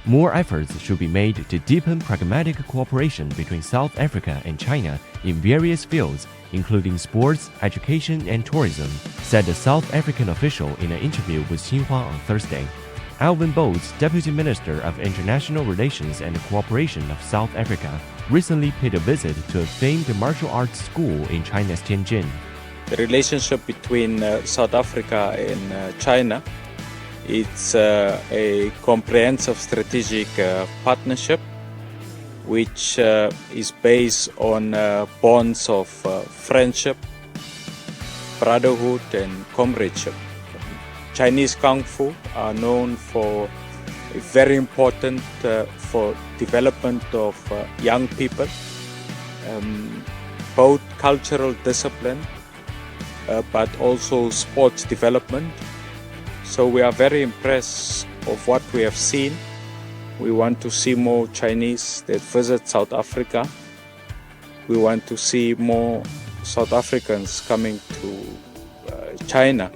More efforts should be made to deepen pragmatic cooperation between South Africa and China in various fields, including sports, education, and tourism, said the South African official in an interview with Xinhua on Thursday. Alvin Bowles, Deputy Minister of International Relations and Cooperation of South Africa, recently paid a visit to a famed martial arts school in China's Tianjin. The relationship between South Africa and China, it's a comprehensive strategic partnership which is based on bonds of friendship, brotherhood, and comradeship. Chinese Kung Fu are known for very important for development of young people, both cultural discipline, but also sports development. So we are very impressed of what we have seen. We want to see more Chinese that visit South Africa. We want to see more South Africans coming to China.